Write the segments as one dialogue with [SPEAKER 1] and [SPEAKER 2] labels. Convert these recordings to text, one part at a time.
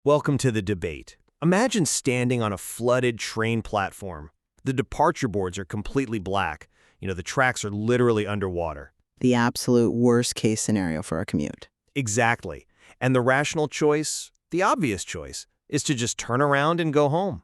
[SPEAKER 1] Welcome to the debate. Imagine standing on a flooded train platform. The departure boards are completely black. The tracks are literally underwater.
[SPEAKER 2] The absolute worst-case scenario for a commute.
[SPEAKER 1] Exactly. And the rational choice, the obvious choice, is to just turn around and go home.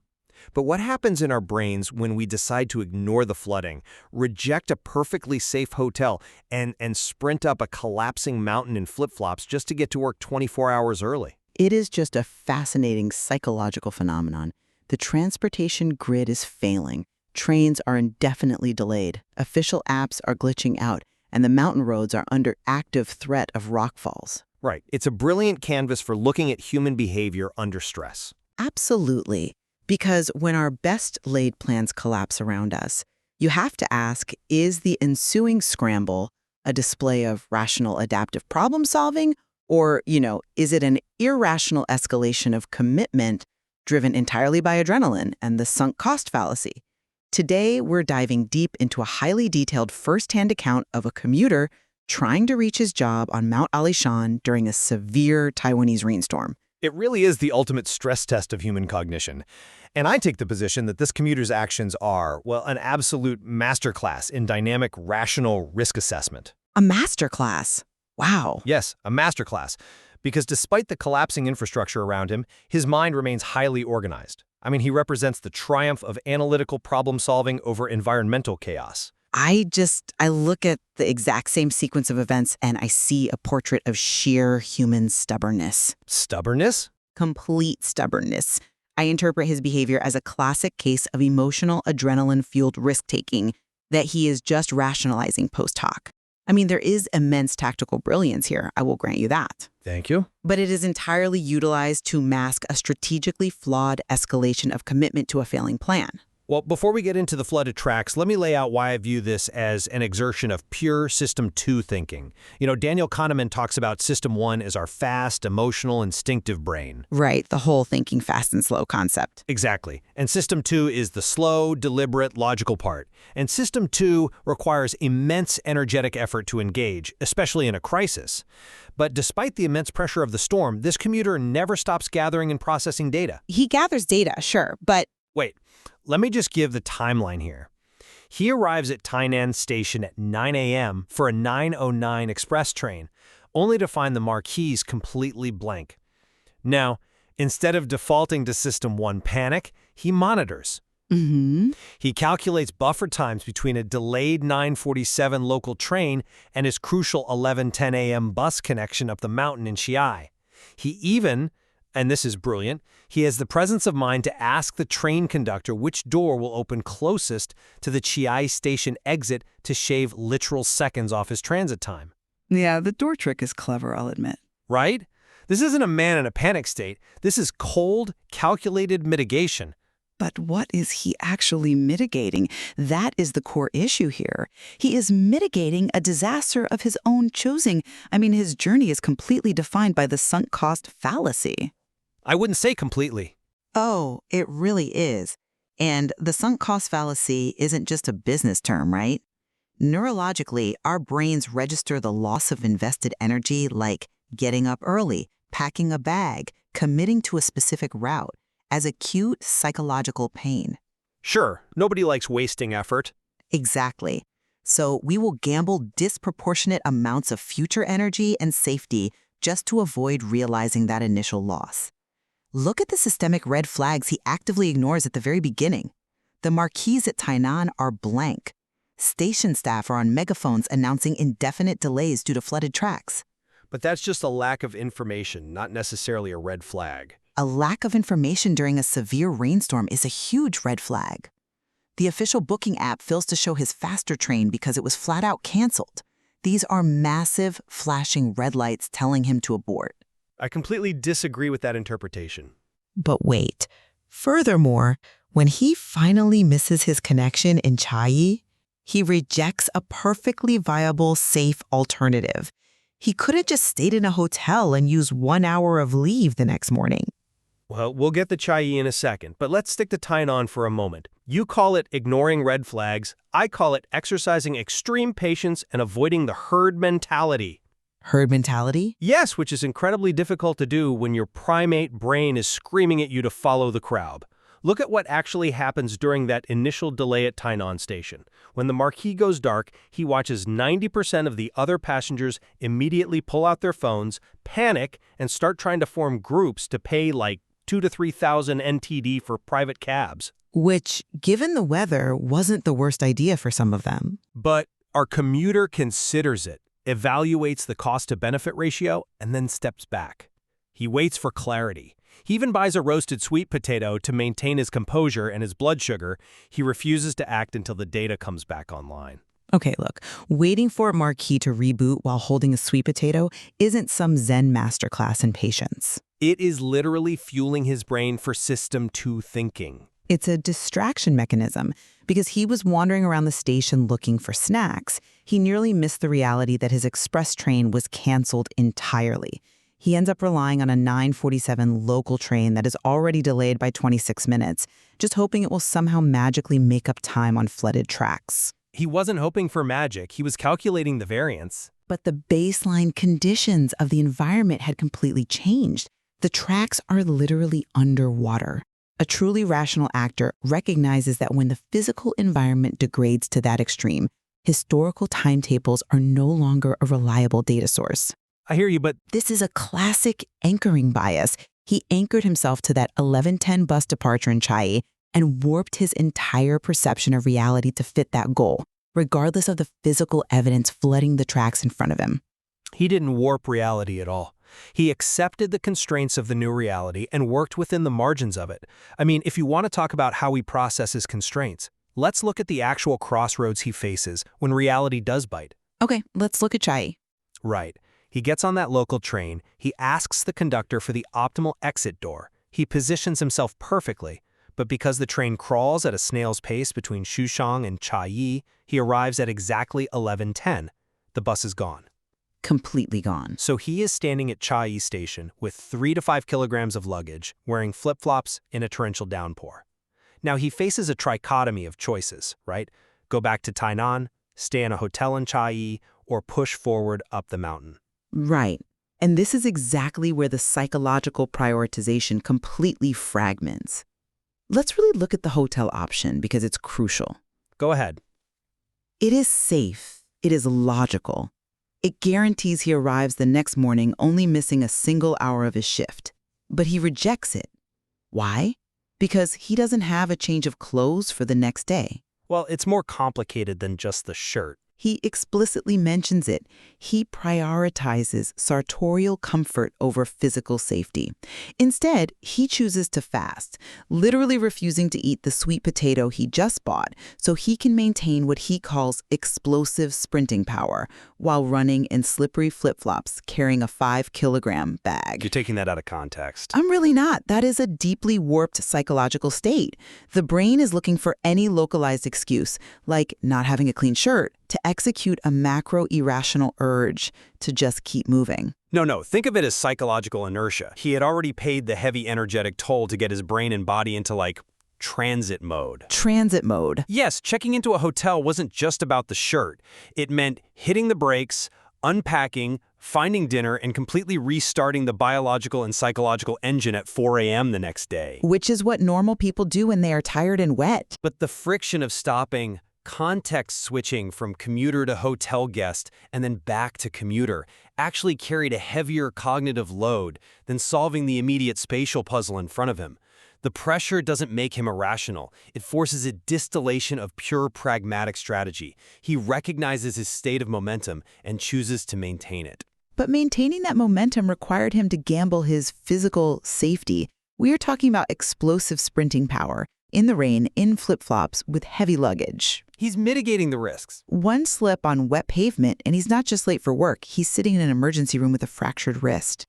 [SPEAKER 1] But what happens in our brains when we decide to ignore the flooding, reject a perfectly safe hotel, and sprint up a collapsing mountain in flip-flops just to get to work 24 hours early?
[SPEAKER 2] It is just a fascinating psychological phenomenon. The transportation grid is failing. Trains are indefinitely delayed. Official apps are glitching out, and the mountain roads are under active threat of rockfalls.
[SPEAKER 1] Right. It's a brilliant canvas for looking at human behavior under stress.
[SPEAKER 2] Absolutely. Because when our best-laid plans collapse around us, you have to ask, is the ensuing scramble a display of rational adaptive problem-solving, or, is it an irrational escalation of commitment driven entirely by adrenaline and the sunk cost fallacy? Today, we're diving deep into a highly detailed first-hand account of a commuter trying to reach his job on Mount Alishan during a severe Taiwanese rainstorm.
[SPEAKER 1] It really is the ultimate stress test of human cognition. And I take the position that this commuter's actions are, an absolute masterclass in dynamic, rational risk assessment.
[SPEAKER 2] A masterclass? Wow.
[SPEAKER 1] Yes, a masterclass. Because despite the collapsing infrastructure around him, his mind remains highly organized. He represents the triumph of analytical problem-solving over environmental chaos.
[SPEAKER 2] I look at the exact same sequence of events and I see a portrait of sheer human stubbornness.
[SPEAKER 1] Stubbornness?
[SPEAKER 2] Complete stubbornness. I interpret his behavior as a classic case of emotional adrenaline-fueled risk-taking that he is just rationalizing post hoc. There is immense tactical brilliance here, I will grant you that.
[SPEAKER 1] Thank you.
[SPEAKER 2] But it is entirely utilized to mask a strategically flawed escalation of commitment to a failing plan.
[SPEAKER 1] Well, before we get into the flooded tracks, let me lay out why I view this as an exertion of pure System 2 thinking. Daniel Kahneman talks about System 1 as our fast, emotional, instinctive brain.
[SPEAKER 2] Right, the whole thinking fast and slow concept.
[SPEAKER 1] Exactly. And System 2 is the slow, deliberate, logical part. And System 2 requires immense energetic effort to engage, especially in a crisis. But despite the immense pressure of the storm, this commuter never stops gathering and processing data.
[SPEAKER 2] He gathers data, sure, but...
[SPEAKER 1] Wait. Let me just give the timeline here. He arrives at Tainan Station at 9 a.m. for a 9:09 express train, only to find the marquees completely blank. Now, instead of defaulting to System 1 panic, he monitors. He calculates buffer times between a delayed 9:47 local train and his crucial 11:10 a.m. bus connection up the mountain in Chiai. He even, and this is brilliant, he has the presence of mind to ask the train conductor which door will open closest to the Chiai station exit to shave literal seconds off his transit time.
[SPEAKER 2] Yeah, the door trick is clever, I'll admit.
[SPEAKER 1] Right? This isn't a man in a panic state. This is cold, calculated mitigation.
[SPEAKER 2] But what is he actually mitigating? That is the core issue here. He is mitigating a disaster of his own choosing. His journey is completely defined by the sunk cost fallacy.
[SPEAKER 1] I wouldn't say completely.
[SPEAKER 2] Oh, it really is. And the sunk cost fallacy isn't just a business term, right? Neurologically, our brains register the loss of invested energy like getting up early, packing a bag, committing to a specific route as acute psychological pain.
[SPEAKER 1] Sure, nobody likes wasting effort.
[SPEAKER 2] Exactly. So we will gamble disproportionate amounts of future energy and safety just to avoid realizing that initial loss. Look at the systemic red flags he actively ignores at the very beginning. The marquees at Tainan are blank. Station staff are on megaphones announcing indefinite delays due to flooded tracks.
[SPEAKER 1] But that's just a lack of information, not necessarily a red flag.
[SPEAKER 2] A lack of information during a severe rainstorm is a huge red flag. The official booking app fails to show his faster train because it was flat out canceled. These are massive, flashing red lights telling him to abort.
[SPEAKER 1] I completely disagree with that interpretation.
[SPEAKER 2] But wait. Furthermore, when he finally misses his connection in Chiai, he rejects a perfectly viable, safe alternative. He could have just stayed in a hotel and used 1 hour of leave the next morning.
[SPEAKER 1] Well, we'll get to Chiai in a second, but let's stick to Tainan for a moment. You call it ignoring red flags. I call it exercising extreme patience and avoiding the herd mentality.
[SPEAKER 2] Herd mentality?
[SPEAKER 1] Yes, which is incredibly difficult to do when your primate brain is screaming at you to follow the crowd. Look at what actually happens during that initial delay at Tainan Station. When the marquee goes dark, he watches 90% of the other passengers immediately pull out their phones, panic, and start trying to form groups to pay like 2,000 to 3,000 NTD for private cabs.
[SPEAKER 2] Which, given the weather, wasn't the worst idea for some of them.
[SPEAKER 1] But our commuter considers it, evaluates the cost-to-benefit ratio, and then steps back. He waits for clarity. He even buys a roasted sweet potato to maintain his composure and his blood sugar. He refuses to act until the data comes back online.
[SPEAKER 2] Okay, look, waiting for a marquee to reboot while holding a sweet potato isn't some Zen masterclass in patience.
[SPEAKER 1] It is literally fueling his brain for System 2 thinking.
[SPEAKER 2] It's a distraction mechanism because he was wandering around the station looking for snacks. He nearly missed the reality that his express train was canceled entirely. He ends up relying on a 9:47 local train that is already delayed by 26 minutes, just hoping it will somehow magically make up time on flooded tracks.
[SPEAKER 1] He wasn't hoping for magic, he was calculating the variance.
[SPEAKER 2] But the baseline conditions of the environment had completely changed. The tracks are literally underwater. A truly rational actor recognizes that when the physical environment degrades to that extreme, historical timetables are no longer a reliable data source.
[SPEAKER 1] I hear you, but
[SPEAKER 2] This is a classic anchoring bias. He anchored himself to that 11:10 bus departure in Chiayi and warped his entire perception of reality to fit that goal, regardless of the physical evidence flooding the tracks in front of him.
[SPEAKER 1] he didn't warp reality at all. He accepted the constraints of the new reality and worked within the margins of it. I mean, if you want to talk about how he processes constraints, let's look at the actual crossroads he faces when reality does bite.
[SPEAKER 2] Okay, let's look at Chiayi.
[SPEAKER 1] Right. He gets on that local train, he asks the conductor for the optimal exit door. He positions himself perfectly, but because the train crawls at a snail's pace between Xushang and Chiayi, he arrives at exactly 11:10. The bus is gone.
[SPEAKER 2] Completely gone.
[SPEAKER 1] So he is standing at Chiayi Station with 3 to 5 kilograms of luggage, wearing flip-flops in a torrential downpour. Now he faces a trichotomy of choices, right? Go back to Tainan, stay in a hotel in Chiayi, or push forward up the mountain.
[SPEAKER 2] Right. And this is exactly where the psychological prioritization completely fragments. Let's really look at the hotel option because it's crucial.
[SPEAKER 1] Go ahead.
[SPEAKER 2] It is safe. It is logical. It guarantees he arrives the next morning only missing a single hour of his shift. But he rejects it. Why? Because he doesn't have a change of clothes for the next day.
[SPEAKER 1] Well, it's more complicated than just the shirt.
[SPEAKER 2] He explicitly mentions it. He prioritizes sartorial comfort over physical safety. Instead, he chooses to fast, literally refusing to eat the sweet potato he just bought so he can maintain what he calls explosive sprinting power while running in slippery flip-flops carrying a 5-kilogram bag.
[SPEAKER 1] You're taking that out of context.
[SPEAKER 2] I'm really not. That is a deeply warped psychological state. The brain is looking for any localized excuse, like not having a clean shirt, to execute a macro-irrational urge to just keep moving.
[SPEAKER 1] No, think of it as psychological inertia. He had already paid the heavy energetic toll to get his brain and body into, transit mode.
[SPEAKER 2] Transit mode.
[SPEAKER 1] Yes, checking into a hotel wasn't just about the shirt. It meant hitting the brakes, unpacking, finding dinner, and completely restarting the biological and psychological engine at 4 a.m. the next day.
[SPEAKER 2] Which is what normal people do when they are tired and wet.
[SPEAKER 1] But the friction of stopping, context switching from commuter to hotel guest and then back to commuter actually carried a heavier cognitive load than solving the immediate spatial puzzle in front of him. The pressure doesn't make him irrational. It forces a distillation of pure pragmatic strategy. He recognizes his state of momentum and chooses to maintain it.
[SPEAKER 2] But maintaining that momentum required him to gamble his physical safety. We are talking about explosive sprinting power, in the rain, in flip-flops, with heavy luggage.
[SPEAKER 1] He's mitigating the risks.
[SPEAKER 2] One slip on wet pavement, and he's not just late for work, he's sitting in an emergency room with a fractured wrist.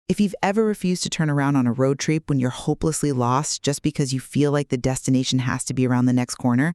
[SPEAKER 2] If you've ever refused to turn around on a road trip when you're hopelessly lost just because you feel like the destination has to be around the next corner,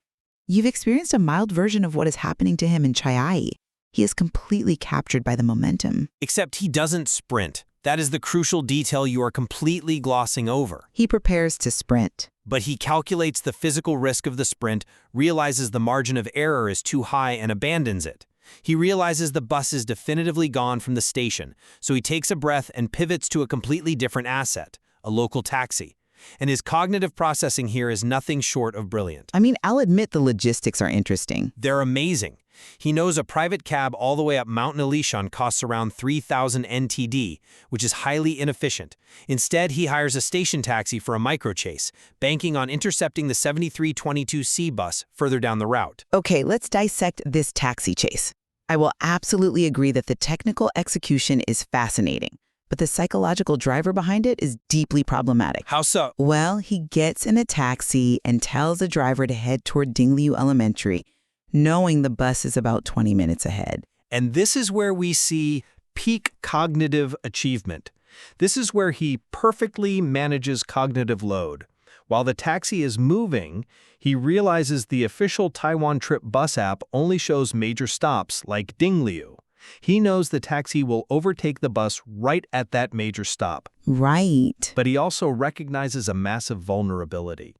[SPEAKER 2] you've experienced a mild version of what is happening to him in Chiayi. He is completely captured by the momentum.
[SPEAKER 1] Except he doesn't sprint. That is the crucial detail you are completely glossing over.
[SPEAKER 2] He prepares to sprint.
[SPEAKER 1] But he calculates the physical risk of the sprint, realizes the margin of error is too high, and abandons it. He realizes the bus is definitively gone from the station, so he takes a breath and pivots to a completely different asset, a local taxi. And his cognitive processing here is nothing short of brilliant.
[SPEAKER 2] I mean, I'll admit the logistics are interesting.
[SPEAKER 1] They're amazing. He knows a private cab all the way up Mountain Alishan costs around 3,000 NTD, which is highly inefficient. Instead, he hires a station taxi for a microchase, banking on intercepting the 7322C bus further down the route.
[SPEAKER 2] Okay, let's dissect this taxi chase. I will absolutely agree that the technical execution is fascinating, but the psychological driver behind it is deeply problematic.
[SPEAKER 1] How so?
[SPEAKER 2] Well, he gets in a taxi and tells the driver to head toward Dingliu Elementary, knowing the bus is about 20 minutes ahead.
[SPEAKER 1] And this is where we see peak cognitive achievement. This is where he perfectly manages cognitive load. While the taxi is moving, he realizes the official Taiwan Trip bus app only shows major stops like Dingliu. He knows the taxi will overtake the bus right at that major stop.
[SPEAKER 2] Right.
[SPEAKER 1] But he also recognizes a massive vulnerability.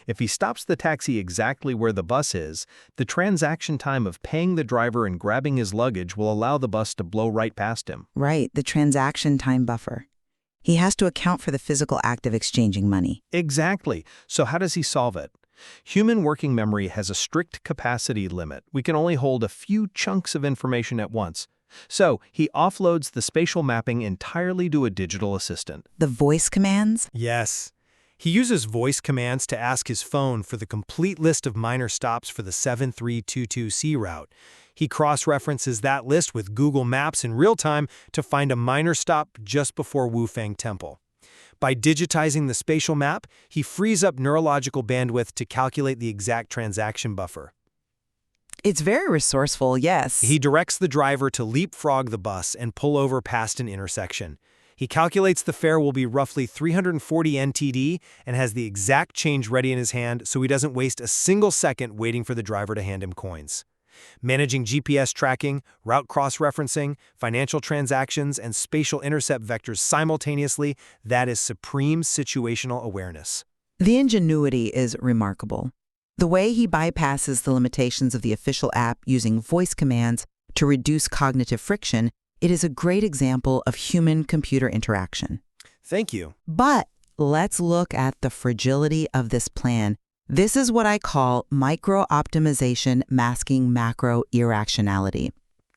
[SPEAKER 1] If he stops the taxi exactly where the bus is, the transaction time of paying the driver and grabbing his luggage will allow the bus to blow right past him.
[SPEAKER 2] Right, the transaction time buffer. He has to account for the physical act of exchanging money.
[SPEAKER 1] Exactly. So how does he solve it? Human working memory has a strict capacity limit. We can only hold a few chunks of information at once. So he offloads the spatial mapping entirely to a digital assistant.
[SPEAKER 2] The voice commands?
[SPEAKER 1] Yes. He uses voice commands to ask his phone for the complete list of minor stops for the 7322C route. He cross-references that list with Google Maps in real time to find a minor stop just before Wufang Temple. By digitizing the spatial map, he frees up neurological bandwidth to calculate the exact transaction buffer.
[SPEAKER 2] It's very resourceful, yes.
[SPEAKER 1] He directs the driver to leapfrog the bus and pull over past an intersection. He calculates the fare will be roughly 340 NTD and has the exact change ready in his hand so he doesn't waste a single second waiting for the driver to hand him coins. Managing GPS tracking, route cross-referencing, financial transactions, and spatial intercept vectors simultaneously, that is supreme situational awareness.
[SPEAKER 2] The ingenuity is remarkable. The way he bypasses the limitations of the official app using voice commands to reduce cognitive friction, it is a great example of human-computer interaction.
[SPEAKER 1] Thank you.
[SPEAKER 2] But let's look at the fragility of this plan. This is what I call micro-optimization masking macro irrationality.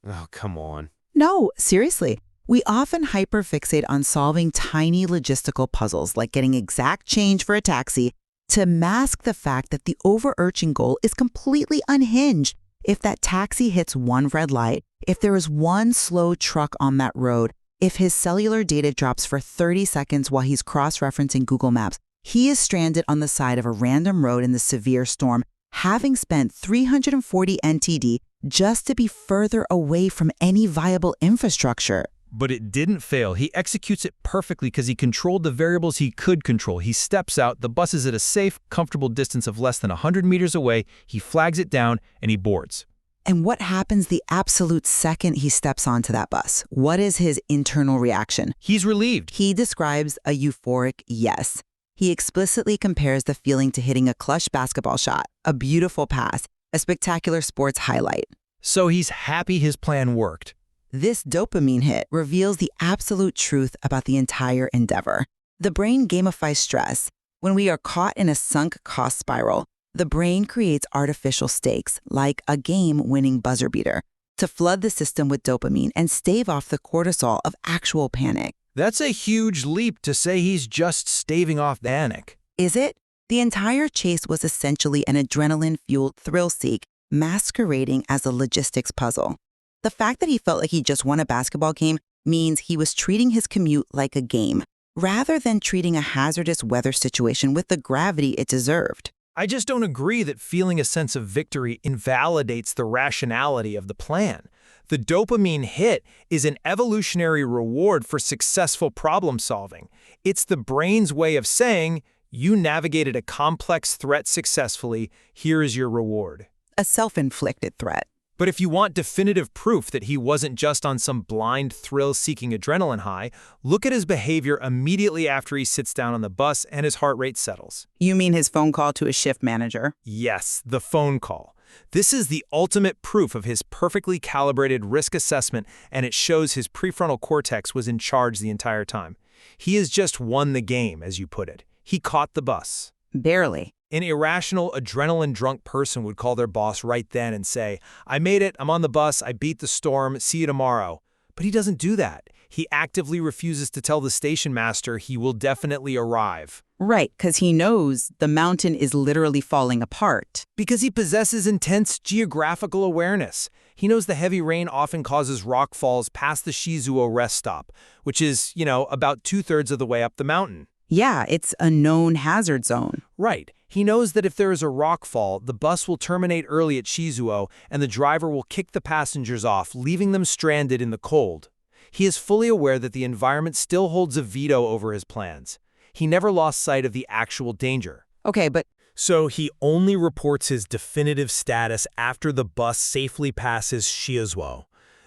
[SPEAKER 1] Oh, come on.
[SPEAKER 2] No, seriously. We often hyperfixate on solving tiny logistical puzzles like getting exact change for a taxi to mask the fact that the overarching goal is completely unhinged. If that taxi hits one red light, if there is one slow truck on that road, if his cellular data drops for 30 seconds while he's cross-referencing Google Maps, he is stranded on the side of a random road in the severe storm, having spent 340 NTD just to be further away from any viable infrastructure.
[SPEAKER 3] But it didn't fail. He executes it perfectly because he controlled the variables he could control. He steps out, the bus is at a safe, comfortable distance of less than 100 meters away, he flags it down, and he boards.
[SPEAKER 2] And what happens the absolute second he steps onto that bus? What is his internal reaction?
[SPEAKER 3] He's relieved.
[SPEAKER 2] He describes a euphoric yes. He explicitly compares the feeling to hitting a clutch basketball shot, a beautiful pass, a spectacular sports highlight.
[SPEAKER 3] So he's happy his plan worked.
[SPEAKER 2] This dopamine hit reveals the absolute truth about the entire endeavor. The brain gamifies stress. When we are caught in a sunk cost spiral, the brain creates artificial stakes, like a game-winning buzzer beater, to flood the system with dopamine and stave off the cortisol of actual panic.
[SPEAKER 3] That's a huge leap to say he's just staving off the panic.
[SPEAKER 2] Is it? The entire chase was essentially an adrenaline-fueled thrill-seek masquerading as a logistics puzzle. The fact that he felt like he just won a basketball game means he was treating his commute like a game, rather than treating a hazardous weather situation with the gravity it deserved.
[SPEAKER 3] I just don't agree that feeling a sense of victory invalidates the rationality of the plan. The dopamine hit is an evolutionary reward for successful problem solving. It's the brain's way of saying, you navigated a complex threat successfully, here is your reward.
[SPEAKER 2] A self-inflicted threat.
[SPEAKER 3] But if you want definitive proof that he wasn't just on some blind thrill-seeking adrenaline high, look at his behavior immediately after he sits down on the bus and his heart rate settles.
[SPEAKER 2] You mean his phone call to his shift manager?
[SPEAKER 3] Yes, the phone call. This is the ultimate proof of his perfectly calibrated risk assessment, and it shows his prefrontal cortex was in charge the entire time. He has just won the game, as you put it. He caught the bus.
[SPEAKER 2] Barely.
[SPEAKER 3] An irrational, adrenaline-drunk person would call their boss right then and say, "I made it, I'm on the bus, I beat the storm, see you tomorrow." But he doesn't do that. He actively refuses to tell the station master he will definitely arrive.
[SPEAKER 2] Right, because he knows the mountain is literally falling apart.
[SPEAKER 3] Because he possesses intense geographical awareness. He knows the heavy rain often causes rock falls past the Shizuo rest stop, which is, about 2/3 of the way up the mountain.
[SPEAKER 2] Yeah, it's a known hazard zone.
[SPEAKER 3] Right. He knows that if there is a rock fall, the bus will terminate early at Shizuo, and the driver will kick the passengers off, leaving them stranded in the cold. He is fully aware that the environment still holds a veto over his plans. He never lost sight of the actual danger.
[SPEAKER 2] Okay, but
[SPEAKER 3] So he only reports his definitive status after the bus safely passes Shizuo.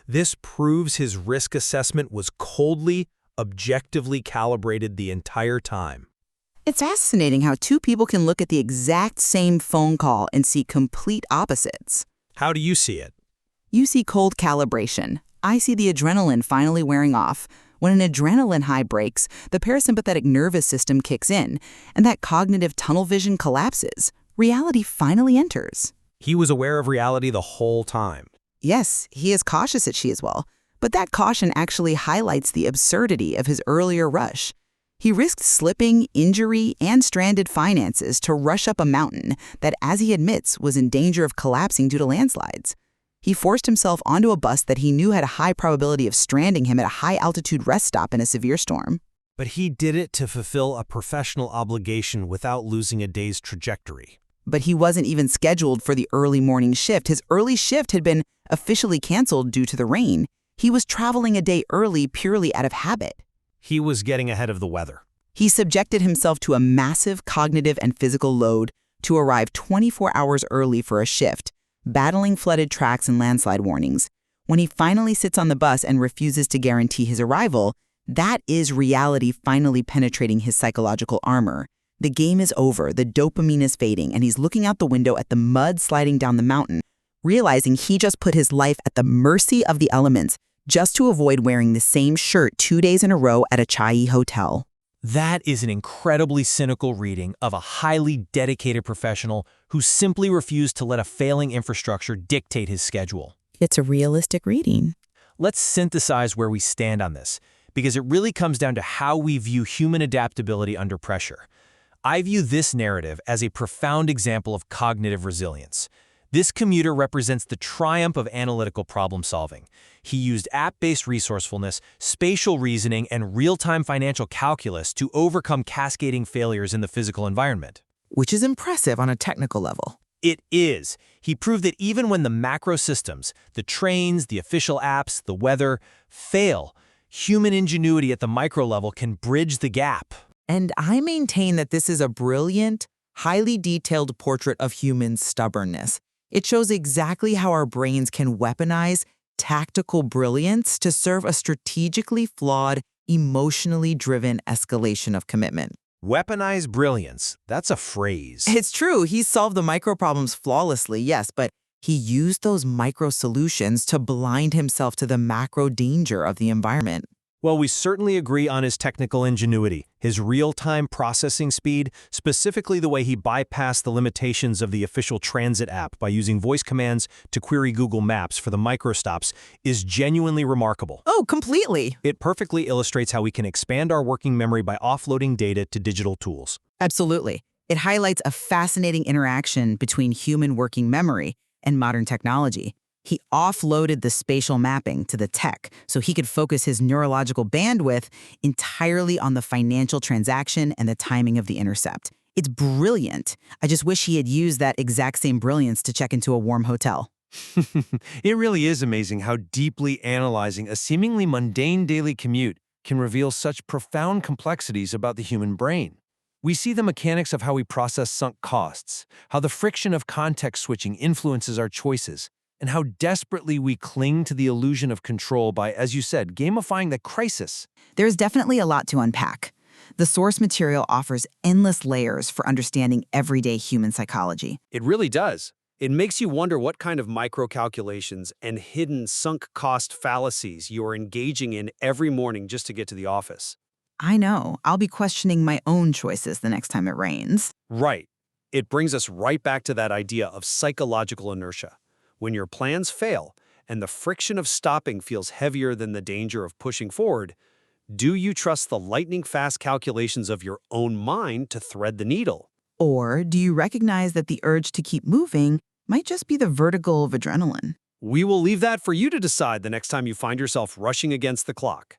[SPEAKER 3] This proves his risk assessment was coldly, objectively calibrated the entire time.
[SPEAKER 2] it's fascinating how two people can look at the exact same phone call and see complete opposites.
[SPEAKER 3] How do you see it?
[SPEAKER 2] You see cold calibration. I see the adrenaline finally wearing off. When an adrenaline high breaks, the parasympathetic nervous system kicks in, and that cognitive tunnel vision collapses. Reality finally enters.
[SPEAKER 1] He was aware of reality the whole time.
[SPEAKER 2] Yes, he is cautious at Shizuo, but that caution actually highlights the absurdity of his earlier rush. He risked slipping, injury, and stranded finances to rush up a mountain that, as he admits, was in danger of collapsing due to landslides. He forced himself onto a bus that he knew had a high probability of stranding him at a high-altitude rest stop in a severe storm.
[SPEAKER 1] But he did it to fulfill a professional obligation without losing a day's trajectory.
[SPEAKER 2] But he wasn't even scheduled for the early morning shift. His early shift had been officially canceled due to the rain. He was traveling a day early purely out of habit.
[SPEAKER 1] He was getting ahead of the weather.
[SPEAKER 2] He subjected himself to a massive cognitive and physical load to arrive 24 hours early for a shift, battling flooded tracks and landslide warnings. When he finally sits on the bus and refuses to guarantee his arrival, that is reality finally penetrating his psychological armor. The game is over, the dopamine is fading, and he's looking out the window at the mud sliding down the mountain, realizing he just put his life at the mercy of the elements just to avoid wearing the same shirt 2 days in a row at a Chai hotel.
[SPEAKER 1] That is an incredibly cynical reading of a highly dedicated professional who simply refused to let a failing infrastructure dictate his schedule.
[SPEAKER 2] It's a realistic reading.
[SPEAKER 1] Let's synthesize where we stand on this, because it really comes down to how we view human adaptability under pressure. I view this narrative as a profound example of cognitive resilience. This commuter represents the triumph of analytical problem solving. He used app-based resourcefulness, spatial reasoning, and real-time financial calculus to overcome cascading failures in the physical environment.
[SPEAKER 2] Which is impressive on a technical level.
[SPEAKER 1] It is. He proved that even when the macro systems, the trains, the official apps, the weather, fail, human ingenuity at the micro level can bridge the gap.
[SPEAKER 2] And I maintain that this is a brilliant, highly detailed portrait of human stubbornness. It shows exactly how our brains can weaponize tactical brilliance to serve a strategically flawed, emotionally driven escalation of commitment.
[SPEAKER 1] Weaponize brilliance. That's a phrase.
[SPEAKER 2] It's true, he solved the micro problems flawlessly, yes, but he used those micro solutions to blind himself to the macro danger of the environment.
[SPEAKER 1] Well, we certainly agree on his technical ingenuity, his real-time processing speed, specifically the way he bypassed the limitations of the official transit app by using voice commands to query Google Maps for the microstops, is genuinely remarkable.
[SPEAKER 2] Oh, completely.
[SPEAKER 1] It perfectly illustrates how we can expand our working memory by offloading data to digital tools.
[SPEAKER 2] Absolutely. It highlights a fascinating interaction between human working memory and modern technology. He offloaded the spatial mapping to the tech so he could focus his neurological bandwidth entirely on the financial transaction and the timing of the intercept. It's brilliant. I just wish he had used that exact same brilliance to check into a warm hotel.
[SPEAKER 1] It really is amazing how deeply analyzing a seemingly mundane daily commute can reveal such profound complexities about the human brain. We see the mechanics of how we process sunk costs, how the friction of context switching influences our choices, and how desperately we cling to the illusion of control by, as you said, gamifying the crisis.
[SPEAKER 2] There's definitely a lot to unpack. The source material offers endless layers for understanding everyday human psychology.
[SPEAKER 1] It really does. It makes you wonder what kind of micro-calculations and hidden sunk cost fallacies you're engaging in every morning just to get to the office.
[SPEAKER 2] I know. I'll be questioning my own choices the next time it rains.
[SPEAKER 1] Right. It brings us right back to that idea of psychological inertia. When your plans fail and the friction of stopping feels heavier than the danger of pushing forward, do you trust the lightning-fast calculations of your own mind to thread the needle?
[SPEAKER 2] Or do you recognize that the urge to keep moving might just be the vertigo of adrenaline?
[SPEAKER 1] We will leave that for you to decide the next time you find yourself rushing against the clock.